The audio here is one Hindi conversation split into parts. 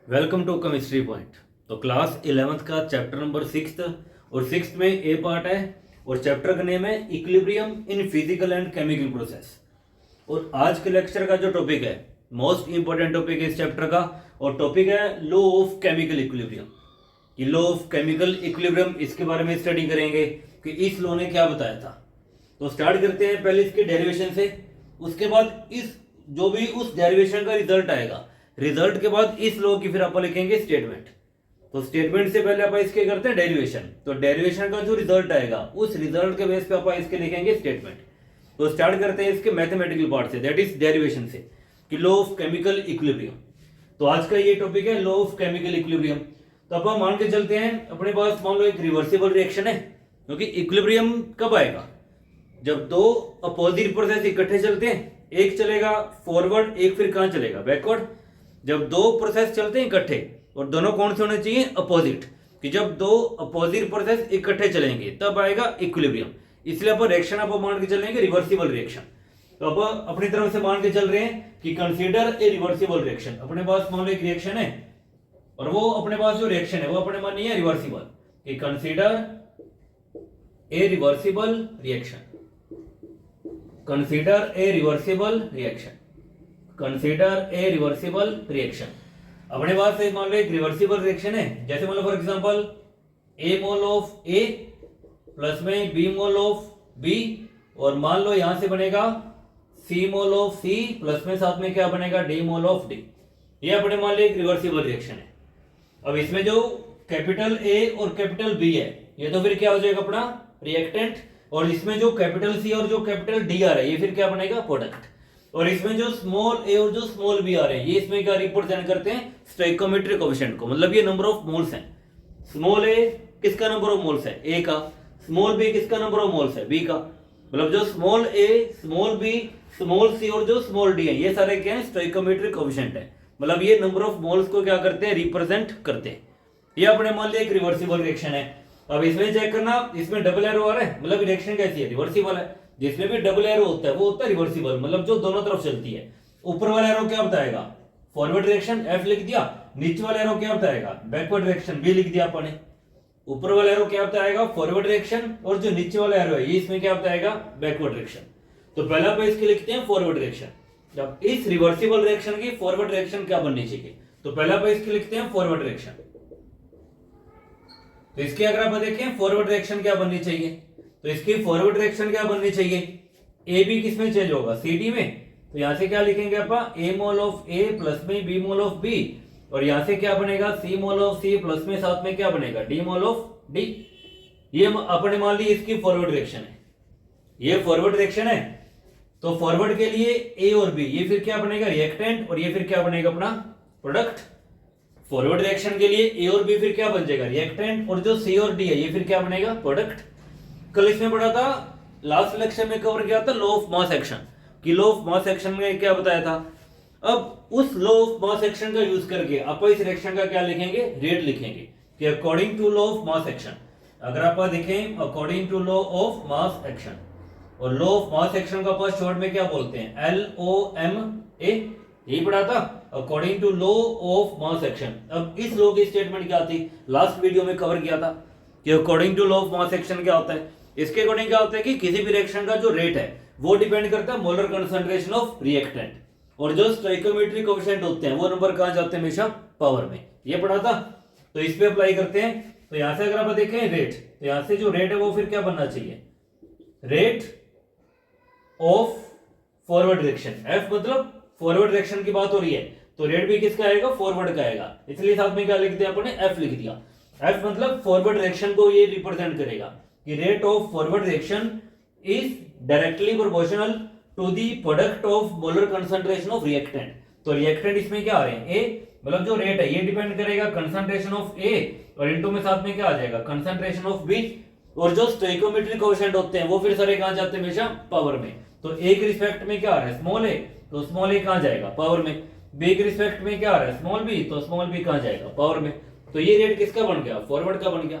Welcome to chemistry point. तो क्लास 11th का चैप्टर नंबर 6 और 6 में ए पार्ट है और चैप्टर का नेम है equilibrium in physical and chemical process. और आज के लेक्चर का जो टॉपिक है मोस्ट इंपॉर्टेंट टॉपिक है इस चैप्टर का और टॉपिक है लॉ ऑफ केमिकल इक्विलिब्रियम। ये लॉ ऑफ केमिकल इक्विलिब्रियम इसके बारे में स्टडी करेंगे कि इस लॉ ने क्या बताया था। तो स्टार्ट करते हैं पहले इसके डेरिवेशन से, उसके बाद इस जो भी उस डेरिवेशन का रिजल्ट आएगा, रिजल्ट के बाद इस लॉ की फिर आप लिखेंगे स्टेटमेंट। तो स्टेटमेंट से पहले आप इसके करते हैं डेरिवेशन, तो डेरिवेशन का जो रिजल्ट आएगा उस रिजल्ट के बेस पे आप इसके लिखेंगे स्टेटमेंट। तो स्टार्ट करते हैं इसके मैथमेटिकल पार्ट से, दैट इज डेरिवेशन से, कि लॉ ऑफ केमिकल इक्विलिब्रियम। तो आज का ये टॉपिक है लॉ ऑफ केमिकल इक्विलिब्रियम। तो अब हम मान के चलते हैं अपने पास मान लो एक रिवर्सिबल रिएक्शन है, क्योंकि इक्विलिब्रियम कब आएगा? जब दो अपोजिट प्रोसेस इकट्ठे चलते हैं, एक चलेगा फॉरवर्ड एक फिर कहां चलेगा बैकवर्ड। जब दो प्रोसेस चलते हैं इकट्ठे और दोनों कौन से होने चाहिए? अपोजिट। कि जब दो अपोजिट प्रोसेस इकट्ठे चलेंगे तब आएगा इक्विलिब्रियम। इसलिए अपन रिएक्शन आप मान के चलेंगे रिवर्सिबल रिएक्शन। तो अब अपनी तरफ से मान के चल रहे हैं कि कंसीडर ए रिवर्सिबल रिएक्शन। अपने पास मान लो एक रिएक्शन है और वो अपने पास जो रिएक्शन है वो अपने मानी है रिवर्सिबल, कि consider a reversible reaction. Consider a reversible reaction, consider a reversible reaction. अपने पास मान लो एक रिवर्सिबल रिएक्शन है, जैसे मान लो for example a mole of A plus में बी मोल ऑफ बी, और मान लो यहां से बनेगा सी मोल ऑफ सी प्लस में साथ में क्या बनेगा? D mole of D. ये अपने मान लो एक रिवर्सिबल रिएक्शन है। अब इसमें जो कैपिटल ए और कैपिटल बी है ये तो फिर क्या हो जाएगा अपना रिएक्टेंट, और इसमें जो कैपिटल सी और जो कैपिटल डी आ रहा है ये फिर क्या बनेगा? प्रोडक्ट। और इसमें जो स्मॉल ए और जो स्मॉल बी आ रहे हैं ये इसमें क्या रिप्रेजेंट करते हैं? स्टोइकोमेट्रिक कोएफिशिएंट को, मतलब ये नंबर ऑफ मोल्स हैं। स्मॉल ए किसका नंबर ऑफ मोल्स है? ए का। स्मॉल बी किसका नंबर ऑफ मोल्स है? बी का। मतलब जो स्मॉल ए, स्मॉल बी, स्मॉल सी और जो स्मॉल डी है ये सारे क्या है? स्टोइकोमेट्रिक कोएफिशिएंट है। मतलब ये नंबर ऑफ मोल्स को क्या करते हैं? रिप्रेजेंट करते हैं। ये अपने मान लिया एक रिवर्सिबल रिएक्शन है। अब इसमें चेक करना, इसमें डबल एरो आ रहा है, मतलब रिएक्शन कैसी है? रिवर्सिबल है। जिसमें भी डबल एरो होता है वो होता है रिवर्सिबल, मतलब जो दोनों तरफ चलती है। ऊपर वाला एरो क्या बताएगा? फॉरवर्ड रिएक्शन एफ लिख दिया। नीचे वाला एरो क्या बताएगा? बैकवर्ड रिएक्शन बी लिख दिया अपने। ऊपर वाला एरो क्या बताएगा? फॉरवर्ड रिएक्शन, और जो नीचे वाला एरो है ये इसमें क्या बताएगा? Backward reaction. तो पहला पे इसके लिखते हैं फॉरवर्ड रिएक्शन। जब इस रिवर्सिबल रिएक्शन की फॉरवर्ड रिएक्शन क्या बननी चाहिए? तो पहला पे इसके लिखते हैं फॉरवर्ड रिएक्शन। तो इसके अगर आप देखें फॉरवर्ड रिएक्शन क्या बननी चाहिए, तो इसकी फॉरवर्ड रिएक्शन क्या बननी चाहिए? ए बी किस में चेंज होगा? सी डी में। तो यहां से क्या लिखेंगे अपन? ए मोल ऑफ ए प्लस में बी मोल ऑफ बी, और यहां से क्या बनेगा? सी मोल ऑफ सी प्लस में साथ में क्या बनेगा? D mole of D. ये अपने मान ली इसकी फॉरवर्ड रिएक्शन है। ये फॉरवर्ड रिएक्शन है। तो फॉरवर्ड के लिए ए और बी ये फिर क्या बनेगा? रिएक्टेंट, और ये फिर क्या बनेगा? अपना प्रोडक्ट। फॉरवर्ड रिएक्शन के लिए ए और बी फिर क्या बन जाएगा? रिएक्टेंट, और जो सी और डी है ये फिर क्या बनेगा? प्रोडक्ट। कल इसमें पढ़ा था, लास्ट लेक्चर में कवर किया था लॉ ऑफ मास एक्शन, कि लॉ ऑफ मास एक्शन में क्या बताया था। अब उस लॉ ऑफ मास एक्शन का यूज करके आप इस रिएक्शन का क्या लिखेंगे? रेट लिखेंगे, कि according to law of mass action. अगर आप देखें according to law of mass action, और लॉ ऑफ मास एक्शन का पास शॉर्ट में क्या बोलते हैं? LOMA। यही पढ़ा था, according to law of mass action. अब इस लॉ की स्टेटमेंट क्या थी? लास्ट वीडियो में कवर किया था कि according to law of mass action क्या होता है। इसके अकॉर्डिंग क्या होता है कि किसी भी रिएक्शन का जो रेट है वो डिपेंड करता है मोलर कंसंट्रेशन ऑफ रिएक्टेंट, और जो स्टोइकोमेट्रिक कोएफिशिएंट होते हैं वो नंबर कहां जाते हैं? हमेशा पावर में। ये पढ़ा था, तो इस पे अप्लाई करते हैं। तो यहां से अगर आप देखें रेट, तो यहां से जो रेट है वो फिर क्या बनना चाहिए? Rate of forward reaction. F मतलब फॉरवर्ड रिएक्शन की बात हो रही है, तो रेट भी किसका आएगा? फॉरवर्ड का आएगा। इसलिए साथ में क्या लिख दिया अपने? एफ लिख दिया। एफ मतलब फॉरवर्ड रिएक्शन को ये रिप्रेजेंट करेगा कि rate of forward reaction is directly proportional to the product of molar concentration of reactant. तो रिएक्टेंट इसमें क्या आ रहे हैं? ए, मतलब जो रेट है ये डिपेंड करेगा कंसंट्रेशन ऑफ ए, और इनटू में साथ में क्या आ जाएगा? कंसंट्रेशन ऑफ बी, और जो स्टोइकोमेट्रिक कोएफिशिएंट होते हैं वो फिर सारे कहां जाते हैं? हमेशा पावर में। तो ए के रिस्पेक्ट में क्या आ रहा है? स्मॉल ए, तो स्मॉल ए कहां जाएगा? पावर में। बी के रिस्पेक्ट में क्या आ रहा है? स्मॉल बी, तो स्मॉल बी कहां जाएगा? पावर में। तो ये रेट किसका बन गया? फॉरवर्ड का बन गया।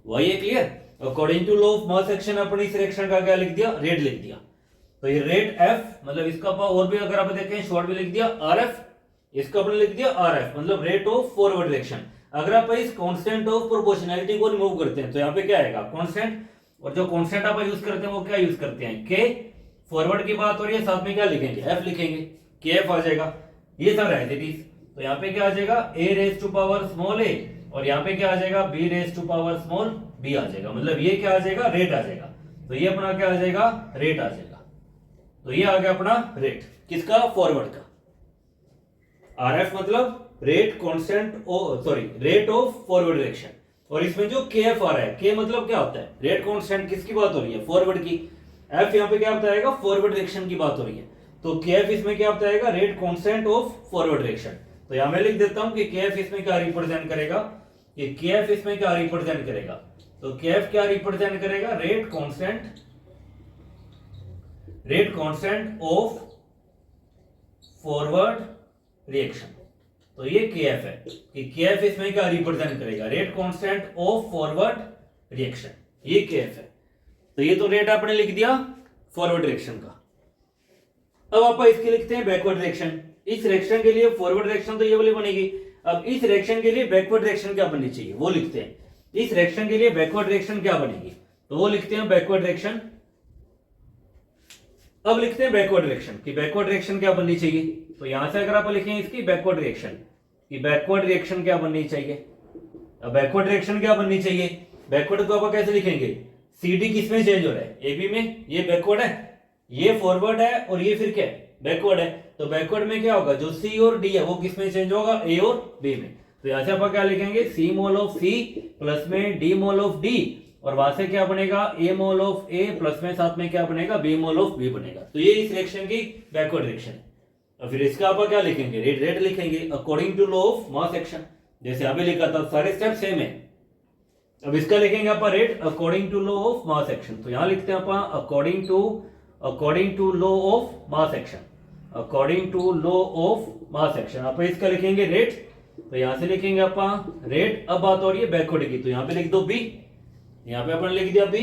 वही है clear? According to law of mass action अपने इस रिएक्शन का क्या लिख दिया? रेट लिख दिया। तो ये रेट एफ, मतलब इसका और भी अगर आप देखें शॉर्ट में लिख दिया आरएफ, इसको अपने लिख दिया आर एफ, मतलब रेट ऑफ फॉरवर्ड डायरेक्शन। अगर आप इस कांस्टेंट ऑफ प्रोपोर्शनैलिटी को रिमूव करते हैं तो यहाँ पे क्या आएगा, कांस्टेंट, और जो कांस्टेंट आप यूज करते हैं वो क्या यूज करते हैं, के। फॉरवर्ड की बात हो रही है, साथ में क्या लिखेंगे, एफ लिखेंगे, के एफ आ जाएगा। ये सब एज इट इज। तो यहाँ पे क्या आ जाएगा, A raise to power small a, और यहाँ पे क्या आ जाएगा, B raise to power small b आ जाएगा। मतलब ये क्या आ जाएगा, रेट आ जाएगा। तो ये अपना क्या आ जाएगा, रेट आ जाएगा। तो ये आ गया अपना रेट किसका, फॉरवर्ड का। आर एफ मतलब rate constant, sorry rate of forward direction. और इसमें जो के एफ आ रहा है, के मतलब क्या होता है, रेट कांस्टेंट, किसकी बात हो रही है, फॉरवर्ड की। एफ यहाँ पे क्या बताएगा, फॉरवर्ड डायरेक्शन की बात हो रही है। तो के एफ इसमें क्या बताएगा, rate constant of forward direction. तो यहां मैं लिख देता हूं कि के एफ इसमें क्या रिप्रेजेंट करेगा, कि के एफ इसमें क्या रिप्रेजेंट करेगा। तो के एफ क्या रिप्रेजेंट करेगा, rate constant of forward reaction. तो ये के एफ है कि के एफ इसमें क्या रिप्रेजेंट करेगा, rate constant of forward reaction, ये के एफ है। तो ये तो रेट आपने लिख दिया फॉरवर्ड डायरेक्शन का। अब आप इसके लिखते हैं बैकवर्ड डायरेक्शन। इस डायरेक्शन के लिए फॉरवर्ड डायरेक्शन तो ये वाली बनेगी। अब इस डायरेक्शन के लिए बैकवर्ड डायरेक्शन क्या बननी चाहिए, वो लिखते हैं। इस डायरेक्शन के लिए बैकवर्ड डायरेक्शन क्या बनेगी, तो वो लिखते हैं बैकवर्ड डायरेक्शन। अब लिखते हैं बैकवर्ड डायरेक्शन कि बैकवर्ड डायरेक्शन क्या बननी चाहिए। तो यहां से अगर आप लिखें इसकी बैकवर्ड डायरेक्शन, कि बैकवर्ड डायरेक्शन क्या बननी चाहिए। अब बैकवर्ड डायरेक्शन क्या बननी चाहिए, बैकवर्ड को आप कैसे लिखेंगे, सीडी किसमें चेंज हो रहा है, एबी में। ये बैकवर्ड है, ये फॉरवर्ड है, और ये फिर क्या है, बैकवर्ड है। तो बैकवर्ड में क्या होगा, जो सी और डी है वो किसमें चेंज होगा, ए और बी में। तो यहां से आप क्या लिखेंगे, सी मोल ऑफ सी प्लस में डी मोल ऑफ डी, और वहां से क्या बनेगा, ए मोल ऑफ ए प्लस में साथ में क्या बनेगा, बी मोल ऑफ बी बनेगा। तो ये इस रिएक्शन की बैकवर्ड डायरेक्शन है। और फिर इसका आप क्या लिखेंगे, रेट लिखेंगे according to law of mass action, जैसे अभी लिखा था, सारे स्टेप सेम है। अब इसका लिखेंगे आप rate according to law of mass action. तो यहां लिखते हैं आप according to law of mass action, according to law of mass action. आप इसका लिखेंगे रेट, तो यहां से लिखेंगे आप रेट। अब बात हो रही है बैकवर्ड की, तो यहां पे लिख दो बी, यहां पे अपन लिख दिया B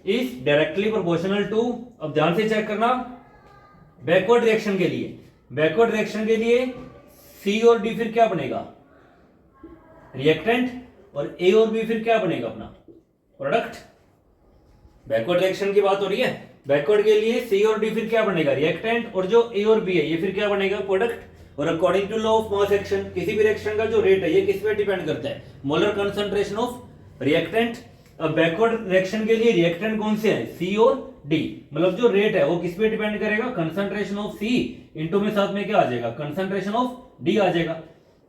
is directly proportional to. अब ध्यान से चेक करना, बैकवर्ड डायरेक्शन के लिए, बैकवर्ड डायरेक्शन के लिए सी और डी फिर क्या बनेगा, रिएक्टेंट, और ए और बी फिर क्या बनेगा, अपना प्रोडक्ट। बैकवर्ड डायरेक्शन की बात हो रही है, बैकवर्ड के लिए सी और डी फिर क्या बनेगा, रिएक्टेंट, और जो ए और बी है ये फिर क्या बनेगा, प्रोडक्ट। और according to law of mass action, किसी भी रिएक्शन का जो रेट है ये किस पे डिपेंड करता है, मोलर कंसंट्रेशन ऑफ रिएक्टेंट। अब बैकवर्ड रिएक्शन के लिए रिएक्टेंट कौन से हैं, सी और डी, मतलब जो रेट है वो किस पे डिपेंड करेगा, कंसंट्रेशन ऑफ सी इंटू में साथ में क्या आ जाएगा, कंसंट्रेशन ऑफ डी आ जाएगा।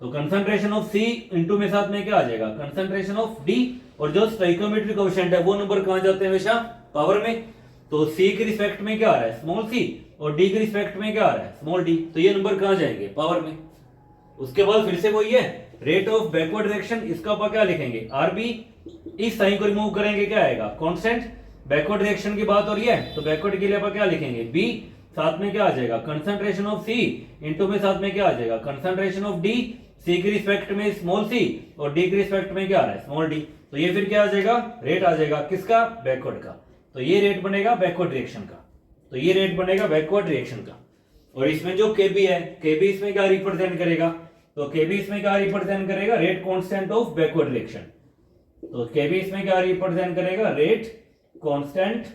तो कंसंट्रेशन ऑफ सी इंटू में साथ में क्या आ जाएगा, कंसंट्रेशन ऑफ डी। और जो स्टोइकोमेट्रिक कोएफिशिएंट है वो नंबर कहां जाते हैं, हमेशा पावर में। तो सी के रिस्पेक्ट में क्या आ रहा है, स्मॉल सी, और डी के रिस्पेक्ट में क्या आ रहा है, स्मॉल डी। तो ये नंबर कहां जाएंगे, पावर में। उसके बाद फिर से वही है, रेट ऑफ बैकवर्ड डायरेक्शन, इसका आप क्या लिखेंगे, आरबी। इस साइन को रिमूव करेंगे, क्या आएगा, कांस्टेंट। बैकवर्ड डायरेक्शन की बात हो रही है, तो बैकवर्ड के लिए आप क्या लिखेंगे, बी, साथ में क्या आ जाएगा, कंसंट्रेशन ऑफ सी इंटू में साथ में क्या आ जाएगा, कंसंट्रेशन ऑफ डी। सी के रिस्पेक्ट में स्मॉल सी, और डी के रिस्पेक्ट में क्या आ रहा है, स्मॉल डी। तो ये फिर क्या आ जाएगा, रेट आ जाएगा किसका, बैकवर्ड का। तो ये रेट बनेगा बैकवर्ड डायरेक्शन का, तो ये रेट बनेगा बैकवर्ड डायरेक्शन का। और इसमें जो केबी है, केबी इसमें क्या रिप्रेजेंट करेगा, तो केबी इसमें क्या रिप्रेजेंट करेगा, rate constant of backward direction. तो केबी इसमें क्या रिप्रेजेंट करेगा, rate constant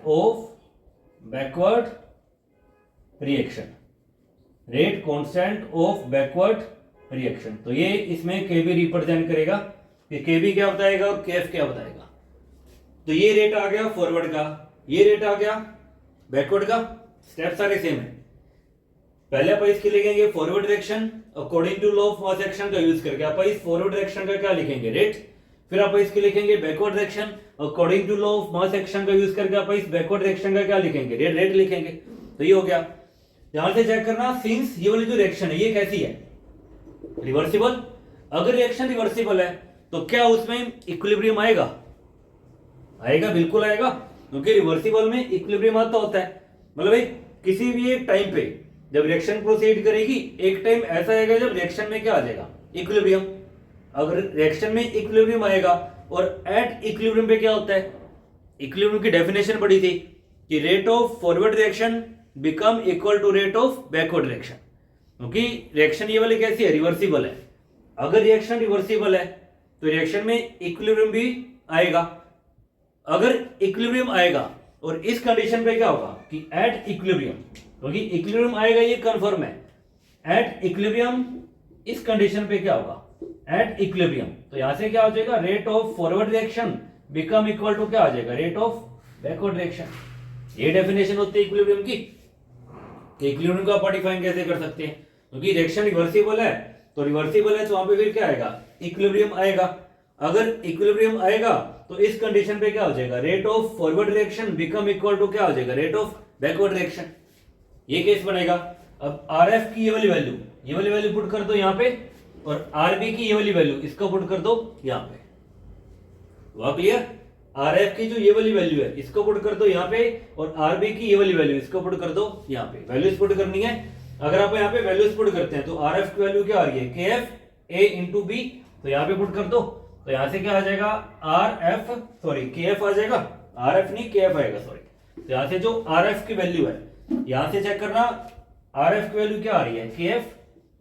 of backward reaction, rate constant of backward reaction. तो ये इसमें केबी रिप्रेजेंट करेगा कि केबी क्या बताएगा और केएफ क्या बताएगा। तो ये रेट आ गया फॉरवर्ड का, ये रेट आ गया बैकवर्ड का। स्टेप सारे सेम है। पहले आप इसके लिखेंगे forward direction according to law of mass action का यूज करके आप इस फॉरवर्ड डायरेक्शन का क्या लिखेंगे, रेट। फिर आप इसके लिखेंगे backward direction according to law of mass action का यूज करके आप इस बैकवर्ड डायरेक्शन का क्या लिखेंगे, रेट लिखेंगे। तो ये हो गया। ध्यान से चेक करना, सिंस ये वाली जो रिएक्शन है ये कैसी है, रिवर्सिबल। अगर रिएक्शन रिवर्सिबल है तो क्या उसमें इक्विलिब्रियम आएगा, बिल्कुल आएगा, क्योंकि रिवर्सिबल में इक्विलिब्रियम आता होता है। मतलब किसी भी एक टाइम पे जब रिएक्शन प्रोसीड करेगी, एक टाइम ऐसा आएगा जब रिएक्शन में क्या आ जाएगा, इक्विलिब्रियम। अगर रिएक्शन में इक्विलिब्रियम आएगा, और एट इक्विलिब्रियम पे क्या होता है, इक्विलिब्रियम की डेफिनेशन पढ़ी थी कि rate of forward reaction become equal to rate of backward reaction, क्योंकि रिएक्शन ये वाली कैसी है, रिवर्सिबल है। अगर रिएक्शन रिवर्सिबल है तो रिएक्शन में इक्विलिब्रियम भी आएगा। अगर इक्विलिब्रियम आएगा और इस कंडीशन पे क्या होगा कि एट इक्विलिब्रियम, क्योंकि इक्विलिब्रियम आएगा ये कंफर्म है, एट इक्विलिब्रियम इस कंडीशन पे क्या होगा, एट इक्विलिब्रियम, तो यहां से क्या हो जाएगा, rate of forward reaction become equal to क्या आ जाएगा, रेट ऑफ बैकवर्ड रिएक्शन। ये डेफिनेशन होती है इक्विलिब्रियम की। इक्विलिब्रियम का आप डिफाइन कैसे कर सकते हैं, क्योंकि रिएक्शन रिवर्सिबल है, तो रिवर्सिबल है तो वहां पे फिर क्या आएगा, इक्विलिब्रियम आएगा। अगर इक्विलिब्रियम आएगा तो इस कंडीशन पे क्या हो जाएगा, rate of forward reaction become equal to क्या हो जाएगा, रेट ऑफ बैकवर्ड रिएक्शन। ये केस बनेगा। अब आर एफ की ये वाली वैल्यू पुट कर दो यहाँ पे, और आर बी की ये वाली वैल्यू इसको पुट कर दो यहाँ पे। हुआ क्लियर? आर एफ की जो ये वाली वैल्यू है इसको पुट कर दो यहाँ पे, और आर बी की ये वाली वैल्यू इसको पुट कर दो यहाँ पे। वैल्यूज पुट करनी है। अगर आप यहाँ पे वैल्यूज पुट करते हैं तो आर एफ की वैल्यू क्या आ रही है, के एफ ए इंटू बी, तो यहाँ पे पुट कर दो, तो यहां से क्या आ जाएगा, आर एफ सॉरी के एफ आ जाएगा, आर एफ नहीं के एफ आएगा सॉरी। तो यहां से जो आर एफ की वैल्यू है, यहां से चेक करना आर एफ की वैल्यू क्या आ रही है, के एफ,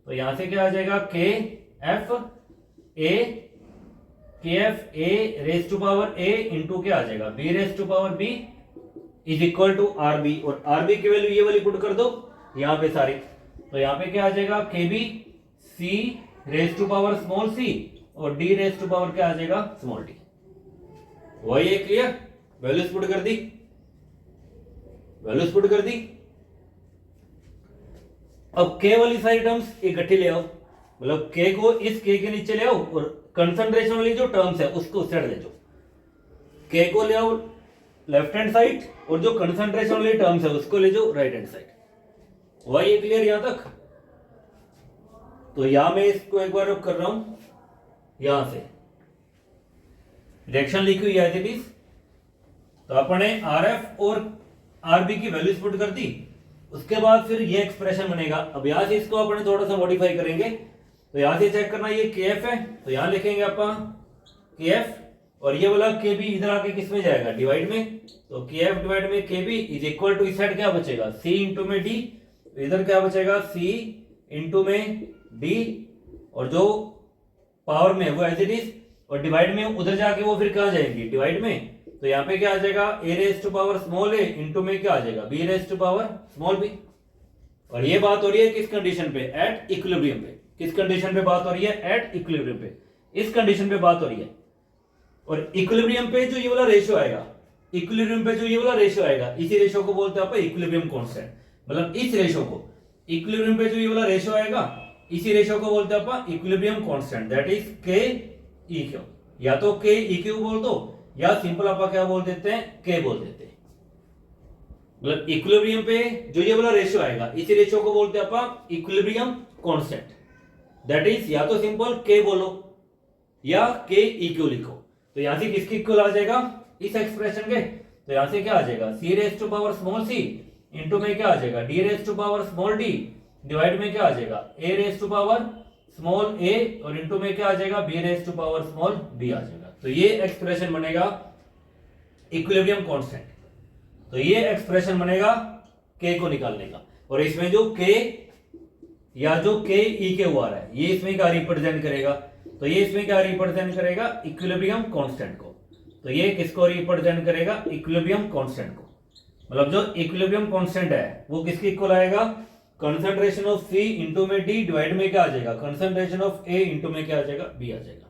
तो यहां से क्या आ जाएगा, K F A raise to power A into क्या आ जाएगा, B raise to power B is equal to R B, और आर बी की वैल्यू ये वाली पुट कर दो यहाँ पे सारी, तो यहाँ पे क्या आ जाएगा, के B C raise to power small c और डी रेस टू पावर क्या आ जाएगा, स्मॉल डी। वही है, क्लियर? वैल्यूज पुट कर दी, वैल्यूज पुट कर दी। अब के वाली सारी टर्म्स इकट्ठी ले आओ, मतलब के को इस के नीचे ले आओ, और कंसंट्रेशन वाली जो टर्म्स है उसको उस साइड ले जाओ। के को ले आओ लेफ्ट हैंड साइड, और जो कंसंट्रेशन वाली टर्म्स है उसको ले जाओ राइट हैंड साइड। वही है, क्लियर यहां तक? तो यहां मैं इसको एक बार कर रहा हूं, यहां से रिएक्शन लिखी हुई है इट, तो अपने आर एफ और आर बी की वैल्यूज पुट कर दी। उसके बाद फिर ये एक्सप्रेशन बनेगा। अब यहां से इसको अपने थोड़ा सा मॉडिफाई करेंगे, तो यहां से चेक करना, ये के एफ है तो यहां लिखेंगे अपन के एफ, और ये वाला के बी इधर आके किस में जाएगा, डिवाइड में, तो के एफ डिवाइड में के बी इज इक्वल टू इस साइड क्या बचेगा, सी इंटू में डी, इधर क्या बचेगा, सी इंटू में डी, और जो पावर में वो एज इट इज, और डिवाइड में उधर जाके वो फिर कहां जाएंगी, डिवाइड में, तो यहाँ पे क्या आ जाएगा, A raise to power small a into में क्या आ जाएगा, B raise to power small b. और ये बात हो रही है किस कंडीशन पे, एट इक्विलिब्रियम पे। किस कंडीशन पे बात हो रही है, एट इक्विलिब्रियम पे, इस कंडीशन पे बात हो रही है। और इक्विलिब्रियम पे जो ये वाला रेशियो आएगा, इक्विलिब्रियम पे जो ये वाला रेशियो आएगा, इसी रेशियो को बोलते हैं आप इक्विलिब्रियम कांस्टेंट। मतलब इस रेशियो को, इक्विलिब्रियम पे जो ये वाला रेशियो आएगा, इसी रेशियो को बोलते हैं आप इक्विलिब्रियम कांस्टेंट, दैट इज के ई क्यू। या तो के ई क्यू बोल दो, या सिंपल आप क्या बोल देते हैं, के बोल देते हैं। मतलब इक्विलिब्रियम पे जो ये वाला रेशियो आएगा, इसी रेशियो को बोलते हैं आप इक्विलिब्रियम कांस्टेंट, दैट इज या तो सिंपल के बोलो या के ई क्यू लिखो। तो यहां से किसके इक्वल आ जाएगा, इस एक्सप्रेशन के, तो यहां से क्या आ जाएगा, C raise to power small c into में क्या आ जाएगा, D raise to power small d, divide में क्या आ जाएगा, A raise to power small a, और इंटू में क्या आ जाएगा, B raise to power small b आ जाएगा। तो ये एक्सप्रेशन बनेगा इक्विलिब्रियम कांस्टेंट। तो ये एक्सप्रेशन बनेगा के को निकालने का, और इसमें जो के या जो के ई के हुआ है, ये इसमें क्या रिप्रेजेंट करेगा, तो ये इसमें क्या रिप्रेजेंट करेगा, इक्विलिब्रियम कांस्टेंट को। तो ये किसको रिप्रेजेंट करेगा, इक्विलिब्रियम कांस्टेंट को। मतलब जो इक्विलिब्रियम कांस्टेंट है वो किसके इक्वल आएगा, कंसंट्रेशन ऑफ सी इंटू में डी, डिवाइड में क्या आ जाएगा, कंसंट्रेशन ऑफ ए इंटू में क्या आ जाएगा, बी आ जाएगा।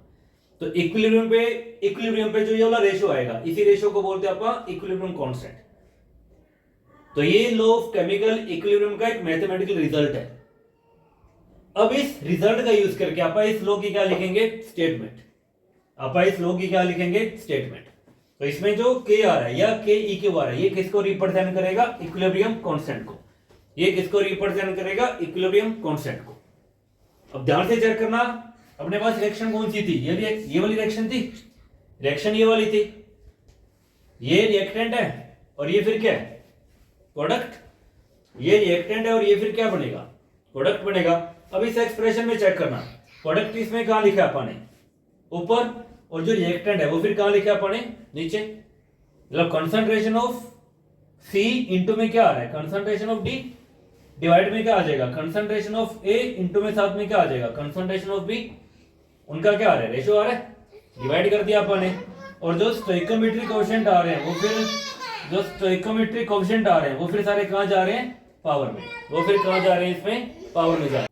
तो इक्विलिब्रियम पे जो ये वाला रेशियो आएगा, इसी रेशियो को बोलते हैं अपन इक्विलिब्रियम कांस्टेंट। तो ये लॉ ऑफ केमिकल इक्विलिब्रियम का एक मैथमेटिकल रिजल्ट है। अब इस रिजल्ट का यूज करके आप इस लॉ की क्या लिखेंगे, स्टेटमेंट। आप इस लॉ की क्या लिखेंगे, स्टेटमेंट। तो इसमें जो के आ रहा है या के ई क्यू आ रहा है, ये किसको रिप्रेजेंट करेगा, इक्विलिब्रियम कांस्टेंट को। ये किसको रिप्रेजेंट करेगा, इक्विलिब्रियम कांस्टेंट को। अब ध्यान से चेक करना, अपने पास रिएक्शन कौन सी थी, ये वाली रिएक्शन थी, रिएक्शन ये वाली थी, ये रिएक्टेंट है और ये फिर क्या है, प्रोडक्ट। ये रिएक्टेंट है और ये फिर क्या बनेगा, प्रोडक्ट बनेगा। अब इस एक्सप्रेशन में चेक करना, प्रोडक्ट इसमें कहां लिखा अपन ने, ऊपर, और जो रिएक्टेंट है वो फिर कहां लिखा अपन ने, नीचे। मतलब कंसंट्रेशन ऑफ सी इंटू में क्या आ रहा है, कंसंट्रेशन ऑफ डी, डिवाइड में क्या आ जाएगा, कंसंट्रेशन ऑफ ए, इंटू में साथ में क्या आ जाएगा, कंसंट्रेशन ऑफ बी। उनका क्या आ रहा है, रेशियो आ रहा है, डिवाइड कर दिया अपन ने। और जो स्टोइकोमेट्रिक कोएफिशिएंट आ रहे हैं वो फिर जो स्टोइकोमेट्रिक कोएफिशिएंट आ रहे हैं वो फिर सारे कहां जा रहे हैं, पावर में। वो फिर कहां जा रहे हैं, इसमें पावर में जा रहे हैं।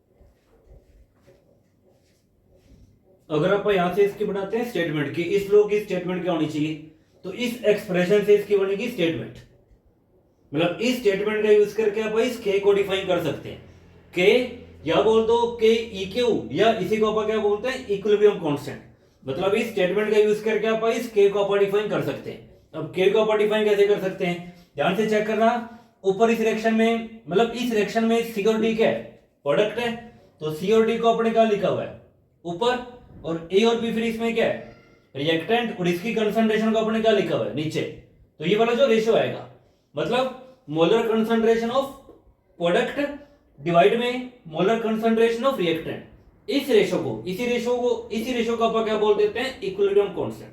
अगर आप यहां से इसकी बनाते हैं स्टेटमेंट की, इस लो की स्टेटमेंट क्या होनी चाहिए, तो इस एक्सप्रेशन से इसकी बनेगी स्टेटमेंट। मतलब इस स्टेटमेंट का यूज करके आप इस के को डिफाइन कर सकते हैं। के या बोल दो के ई क्यू, या इसी को आप क्या बोलते हैं, इक्विलिब्रियम कांस्टेंट। मतलब इस स्टेटमेंट का यूज करके आप इस के को आप डिफाइन कर सकते हैं। अब के को आप डिफाइन कैसे कर सकते हैं, ध्यान से चेक करना। ऊपर इस रिएक्शन में, मतलब इस रिएक्शन में सी और डी क्या है, प्रोडक्ट है, तो सी और डी को अपने क्या लिखा हुआ है ऊपर, और ए और बी फिर इसमें क्या है, रिएक्टेंट, और इसकी कंसंट्रेशन को अपने क्या लिखा हुआ है नीचे। तो ये वाला जो रेशियो आएगा, मतलब molar concentration of product divide में मोलर कंसंट्रेशन ऑफ रिएक्टेंट, इस रेशियो को अपन क्या बोल देते हैं, इक्विलिब्रियम कांस्टेंट।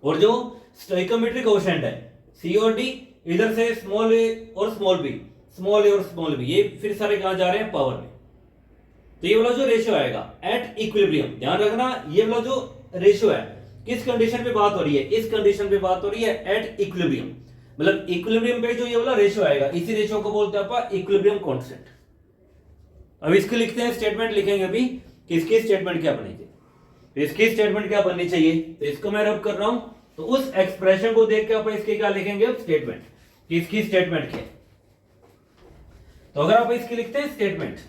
और जो स्टोइकोमेट्रिक कोएफिशिएंट है सी और डी, इधर से स्मॉल ए और स्मॉल बी, स्मॉल ए और स्मॉल बी, ये फिर सारे कहां जा रहे हैं, पावर में। तो ये वाला जो रेशियो आएगा एट इक्विलिब्रियम, ध्यान रखना ये वाला जो रेशियो है किस कंडीशन पे बात हो रही है, इस कंडीशन पे बात हो रही है एट इक्विलिब्रियम। मतलब इक्विलिब्रियम पे जो ये वाला रेशियो आएगा, इसी रेशियो को बोलते हैं अपन इक्विलिब्रियम कांस्टेंट। अब इसके लिखते हैं, स्टेटमेंट लिखेंगे अभी कि इसकी स्टेटमेंट क्या बनेगी। तो इसकी स्टेटमेंट क्या बननी चाहिए, तो इसको मैं रब कर रहा हूं, तो उस एक्सप्रेशन को देख के आप इसके क्या लिखेंगे, स्टेटमेंट, कि इसकी स्टेटमेंट क्या है। तो अगर आप इसकी लिखते हैं स्टेटमेंट,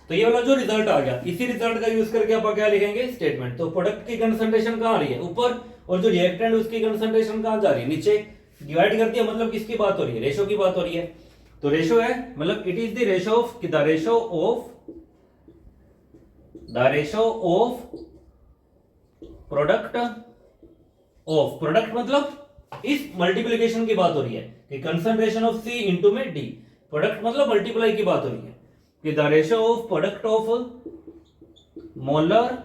तो ये वाला जो रिजल्ट आ गया, इसी रिजल्ट का यूज करके आप क्या लिखेंगे, स्टेटमेंट। तो प्रोडक्ट की कंसंट्रेशन कहां आ रही है, ऊपर, और जो रिएक्टेंट उसकी कंसंट्रेशन कहां जा रही है, नीचे। डिवाइड कर दिया, मतलब किसकी बात हो रही है, रेशियो की बात हो रही है। तो रेशियो है, मतलब it is the ratio of product of product, मतलब इस मल्टीप्लिकेशन की बात हो रही है कि कंसंट्रेशन ऑफ सी इंटू में डी, प्रोडक्ट मतलब मल्टीप्लाई की बात हो रही है कि the ratio of product of molar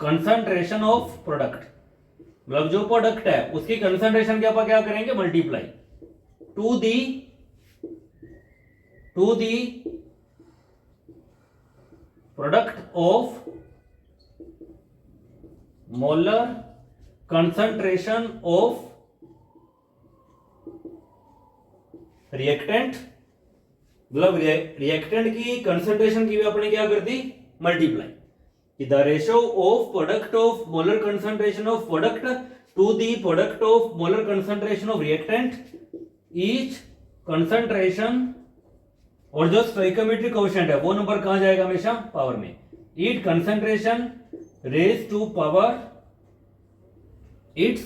concentration of product, मतलब जो प्रोडक्ट है उसकी कंसंट्रेशन के आप क्या करेंगे, multiply to the product of molar concentration of reactant, मतलब रिएक्टेंट की कंसंट्रेशन की भी अपने क्या कर दी, multiply. The ratio of product of molar concentration of product to the product of molar concentration of reactant, each concentration, और जो स्टोइकोमेट्रिक कोएफिशिएंट है वो नंबर कहां जाएगा, हमेशा पावर में। Each concentration raise to power its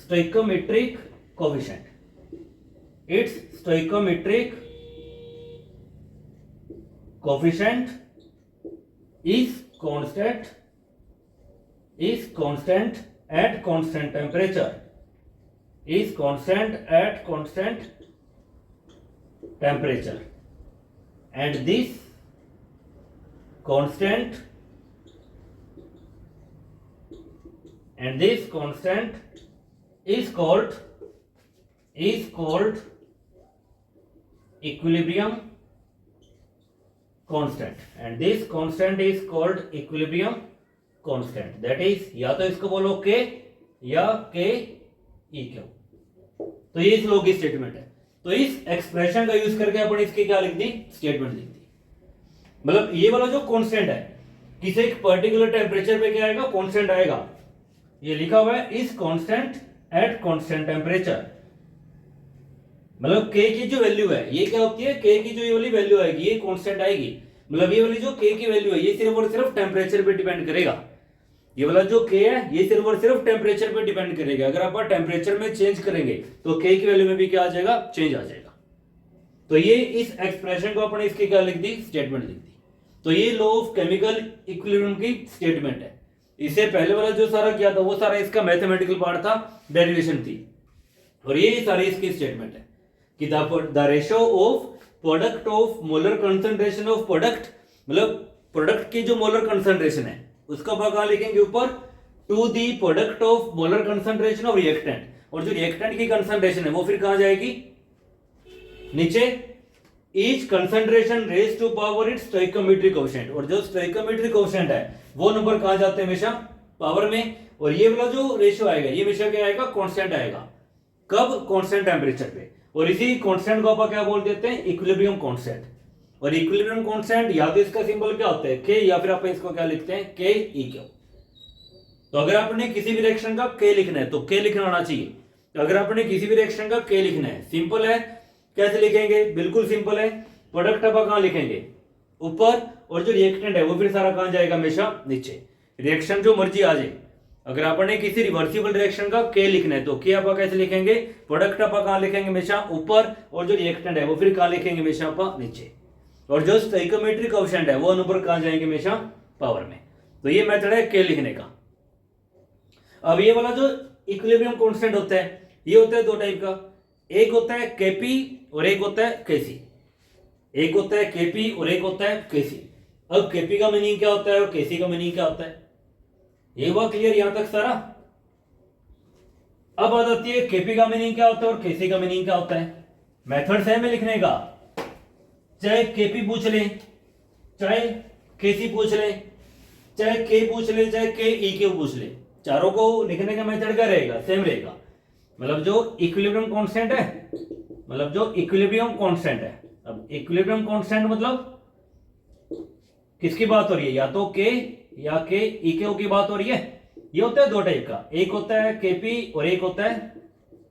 stoichiometric coefficient, its stoichiometric coefficient is constant at constant temperature, is constant at constant temperature, and this constant is called equilibrium constant, and this constant is called equilibrium constant, that is या तो इसको बोलो k या k e q। तो ये इस लो की स्टेटमेंट है। तो इस एक्सप्रेशन का यूज करके अपन इसकी क्या लिख दी, स्टेटमेंट लिख दी। मतलब ये वाला जो कांस्टेंट है किसी एक पर्टिकुलर टेम्परेचर पे क्या आएगा, कांस्टेंट आएगा, ये लिखा हुआ है इस कांस्टेंट एट कांस्टेंट टेम्परेचर। मतलब k की जो वैल्यू है ये क्या होती है, k की जो ये वाली वैल्यू आएगी ये कांस्टेंट आएगी। मतलब ये वाली जो k की वैल्यू है ये सिर्फ और सिर्फ टेम्परेचर पे डिपेंड करेगा। ये वाला जो k है ये सिर्फ और सिर्फ टेम्परेचर पे डिपेंड करेगा। अगर आप टेम्परेचर में चेंज करेंगे तो k की वैल्यू में भी क्या आ जाएगा, चेंज आ जाएगा। तो ये इस एक्सप्रेशन को अपने इसकी क्या लिख दी, स्टेटमेंट लिख दी। तो ये लॉ ऑफ केमिकल इक्विलिब्रियम की स्टेटमेंट है। इससे पहले वाला जो सारा किया था वो सारा इसका मैथमेटिकल पार्ट था, डेरिवेशन थी, और ये सारी इसकी स्टेटमेंट है कि the ratio of product of molar concentration of product, मतलब प्रोडक्ट की जो मोलर कंसंट्रेशन है उसका भाग कहां लिखेंगे, ऊपर, to the product of molar concentration of reactant, और जो रिएक्टेंट की कंसंट्रेशन है वो फिर कहां जाएगी, नीचे, each concentration raise to power its stoichiometric coefficient, और जो स्टोइकोमेट्रिक कोएफिशिएंट है वो नंबर कहां जाते हैं, हमेशा पावर में। और ये वाला जो रेशियो आएगा ये हमेशा क्या आएगा, कांस्टेंट आएगा। कब, कांस्टेंट टेंपरेचर पे। और इसी कांस्टेंट को आप क्या बोल देते हैं, इक्विलिब्रियम कांस्टेंट। और इक्विलिब्रियम कांस्टेंट या तो इसका सिंबल क्या होता है, के, या फिर आप इसको क्या लिखते हैं, के ई क्यू। तो अगर आपने किसी भी रिएक्शन का के लिखना है तो के लिखना आना चाहिए। अगर आपने किसी भी रिएक्शन का के लिखना है, सिंपल है, कैसे लिखेंगे, बिल्कुल सिंपल है, प्रोडक्ट आप कहां लिखेंगे, ऊपर, और जो रिएक्टेंट है वो फिर सारा कहां जाएगा, हमेशा नीचे। रिएक्शन जो मर्जी आ जाए, अगर आपने किसी रिवर्सिबल रिएक्शन का के लिखना है तो के आप कैसे लिखेंगे, प्रोडक्ट आप कहां लिखेंगे, हमेशा ऊपर, और जो रिएक्टेंट है वो फिर कहां लिखेंगे, हमेशा आप नीचे। और जो स्टोइकोमेट्रिक कोएफिशिएंट है वो नंबर कहां जाएंगे, हमेशा पावर में। तो ये मेथड है के लिखने का। अब ये वाला जो इक्विलिब्रियम कांस्टेंट होता है, ये होता है दो टाइप का, एक होता है केपी और एक होता है केसी। एक होता है केपी और एक होता है केसी। अब केपी का मीनिंग क्या होता है और केसी का मीनिंग क्या होता है, ये हुआ क्लियर यहां तक सारा। अब बात आती है केपी का मीनिंग क्या होता है और केसी का मीनिंग क्या होता है। मेथड सेम है लिखने का, चाहे केपी पूछ ले, चाहे केसी पूछ ले, चाहे के पूछ ले, चाहे के ई क्यू पूछ ले, चारों को लिखने का मेथड क्या रहेगा, सेम रहेगा। मतलब जो इक्विलिब्रियम कांस्टेंट है, मतलब जो इक्विलिब्रियम कांस्टेंट है, अब इक्विलिब्रियम कांस्टेंट मतलब किसकी बात हो रही है, या तो के या के ई क्यू की बात हो रही है। ये होता है दो टाइप का, एक होता है केपी और एक होता है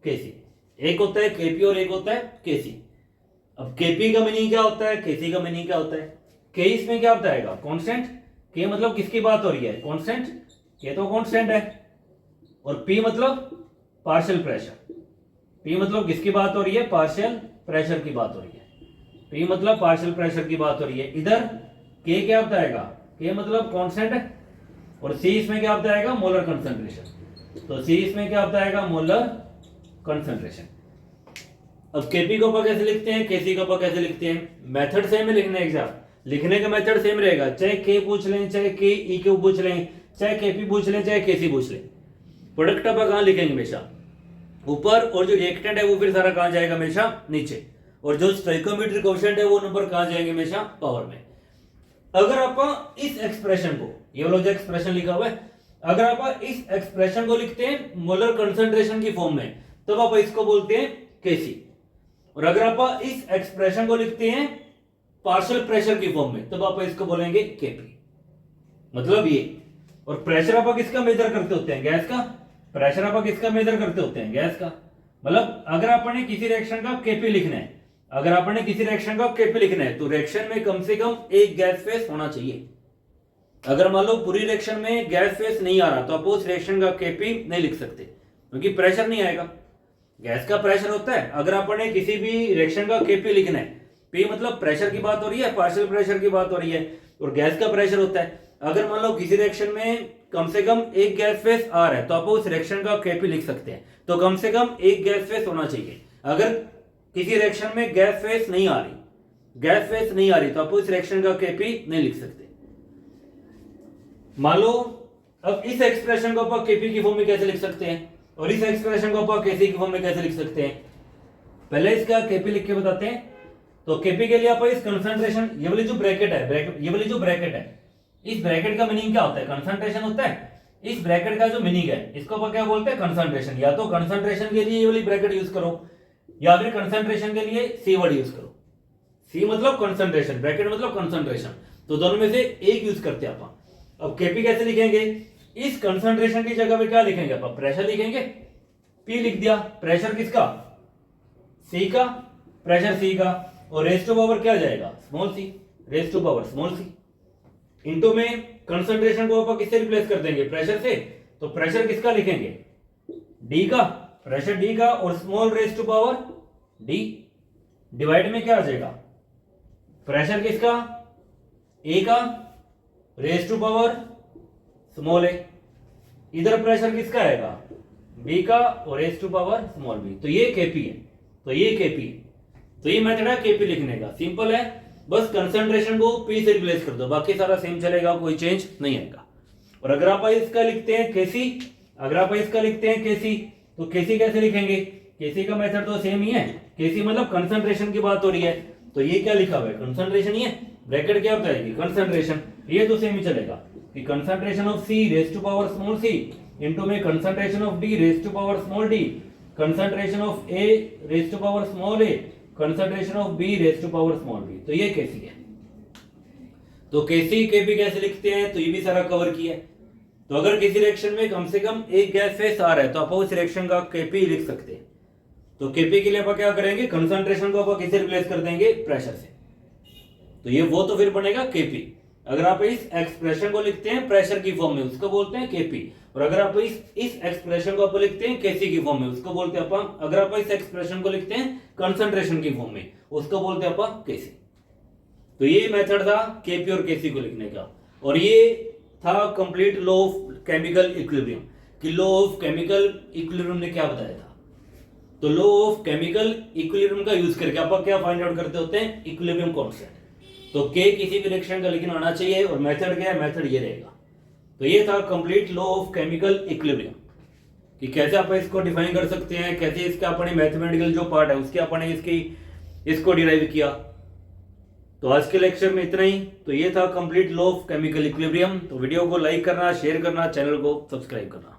केसी। एक होता है केपी और एक होता है केसी। अब केपी का मीनिंग क्या होता है, केसी का मीनिंग क्या होता है। के इसमें क्या होता है, कांस्टेंट, के मतलब किसकी बात हो रही है, कांस्टेंट, के तो कांस्टेंट है। और पी मतलब पार्शियल प्रेशर, पी मतलब किसकी बात हो रही है, पार्शियल प्रेशर की बात हो रही है। पी मतलब पार्शियल प्रेशर की बात हो रही है। इधर के क्या बताएगा, के मतलब कांस्टेंट है, और सी इसमें क्या बताएगा, मोलर कंसंट्रेशन। तो सी इसमें क्या बताएगा, मोलर कंसंट्रेशन। अब केपी को कैसे लिखते हैं, केसी को कैसे लिखते हैं, मेथड सेम है लिखने एग्जाम, लिखने का मेथड सेम रहेगा, चाहे के पूछ लें, चाहे के ई क्यू पूछ लें, चाहे केपी पूछ लें, चाहे केसी पूछ लें। प्रोडक्ट आप कहां लिखेंगे, हमेशा ऊपर, और जो रिएक्टेंट है वो फिर सारा कहां जाएगा, हमेशा नीचे। और जो स्टोइकोमेट्रिक कोएफिशिएंट है वो नंबर कहां जाएंगे, हमेशा पावर में। अगर आप इस एक्सप्रेशन को, ये वाला जो एक्सप्रेशन लिखा हुआ है, अगर आप इस एक्सप्रेशन को लिखते हैं मोलर कंसंट्रेशन की फॉर्म में, तब आप इसको बोलते हैं केसी। और अगर आप इस एक्सप्रेशन को लिखते हैं पार्शियल प्रेशर की फॉर्म में, तब आप इसको बोलेंगे केपी। मतलब ये। और प्रेशर आप किसका मेजर करते होते हैं, गैस का। प्रेशर आप किसका मेजर करते होते हैं, गैस का। मतलब अगर आपने किसी रिएक्शन का केपी लिखना है, अगर आपने किसी रिएक्शन का केपी लिखना है, तो रिएक्शन में कम से कम एक गैस फेस होना चाहिए। अगर मान लो पूरी रिएक्शन में गैस फेस नहीं आ रहा, तो आप उस रिएक्शन का केपी नहीं लिख सकते, क्योंकि प्रेशर नहीं आएगा। गैस का प्रेशर होता है। अगर आपने किसी भी रिएक्शन का केपी लिखना है, पी मतलब प्रेशर की बात हो रही है, पार्शियल प्रेशर की बात हो रही है, और गैस का प्रेशर होता है। अगर मान लो किसी रिएक्शन में कम से कम एक गैस फेस आ रहा है, तो आप उस रिएक्शन का केपी लिख सकते हैं। तो कम से कम एक गैस फेस होना चाहिए। अगर किसी रिएक्शन में गैस फेस नहीं आ रही, गैस फेस नहीं आ रही, तो आप उस रिएक्शन का केपी नहीं लिख सकते। मान लो अब इस एक्सप्रेशन को आप केपी की फॉर्म में कैसे लिख सकते हैं, और इस एक्सप्रेशन को आप केसी की फॉर्म में कैसे लिख सकते हैं। पहले इसका केपी लिख के बताते हैं। तो केपी के लिए आप इस कंसंट्रेशन, ये वाली जो ब्रैकेट है, ये वाली जो ब्रैकेट है, इस ब्रैकेट का मीनिंग क्या होता है, कंसंट्रेशन होता है। इस ब्रैकेट का जो मीनिंग है, इसको आप क्या बोलते हैं, कंसंट्रेशन। या तो कंसंट्रेशन के लिए ये वाली ब्रैकेट यूज करो, या फिर कंसंट्रेशन के लिए सी वर्ड यूज करो। सी मतलब कंसंट्रेशन, ब्रैकेट मतलब कंसंट्रेशन, तो दोनों में से एक यूज करते हैं आप। अब केपी कैसे लिखेंगे, इस कंसंट्रेशन की जगह पे क्या लिखेंगे आप, प्रेशर लिखेंगे। पी लिख दिया, प्रेशर किसका, सी का, प्रेशर सी का, और रेज टू पावर क्या जाएगा, small C, raise to power small C. Into में कंसंट्रेशन को आप किससे रिप्लेस कर देंगे, प्रेशर से। तो प्रेशर किसका लिखेंगे, डी का, प्रेशर डी का, और small raise to power D. Divide में क्या आ जाएगा, प्रेशर किसका, ए का, raise to power small A. इधर प्रेशर किसका आएगा, बी का, और raise to power small B. तो ये केपी है, तो ये केपी है। तो ये मेथड है केपी लिखने का, सिंपल है। बस कंसंट्रेशन को पी से रिप्लेस कर दो, बाकी सारा सेम चलेगा, कोई चेंज नहीं आएगा। और अगर आप इसका लिखते हैं केसी, अगर आप इसका लिखते हैं केसी, तो केसी कैसे लिखेंगे? केसी का मेथड तो सेम ही है। केसी मतलब कंसंट्रेशन की बात हो रही है, तो ये क्या लिखा हुआ है? कंसंट्रेशन ही है। ब्रैकेट क्या होता है? कंसंट्रेशन। ये तो सेम ही चलेगा कि concentration of C raise to power small C into में concentration of D raise to power small d, concentration of A raise to power small a, concentration of B raise to power small B. तो ये केसी है। तो केसी केपी कैसे लिखते हैं? तो ये भी सारा कवर किया है। तो अगर किसी रिएक्शन में कम से कम एक गैस फेस आ रहा है तो आप उस रिएक्शन का केपी लिख सकते हैं। तो केपी के लिए आप क्या करेंगे? कंसंट्रेशन को आप किससे रिप्लेस कर देंगे? प्रेशर से। तो ये वो तो फिर बनेगा केपी। अगर आप इस एक्सप्रेशन को लिखते हैं प्रेशर की फॉर्म में, उसको बोलते हैं केपी। और अगर आप इस एक्सप्रेशन को आप लिखते हैं केसी की फॉर्म में, उसको बोलते हैं अपन। अगर आप इस एक्सप्रेशन को लिखते हैं कंसंट्रेशन की फॉर्म में, उसको बोलते हैं अपन केसी। तो ये मेथड था केपी और केसी को लिखने का। और ये था complete law of chemical equilibrium. कि लॉ ऑफ केमिकल इक्विलिब्रियम ने क्या बताया था? तो लॉ ऑफ केमिकल इक्विलिब्रियम का यूज करके आप क्या फाइंड आउट करते होते हैं? Equilibrium constant. तो के किसी भी रिएक्शन का लेकिन आना चाहिए, और मेथड क्या है? मेथड ये रहेगा। तो ये था complete law of chemical equilibrium कि कैसे आप इसको डिफाइन कर सकते हैं, कैसे इसका अपने मैथमेटिकल जो पार्ट है उसके अपने इसको डिराइव किया। तो आज के लेक्चर में इतना ही। तो ये था complete law of chemical equilibrium. तो वीडियो को लाइक करना, शेयर करना, चैनल को सब्सक्राइब करना।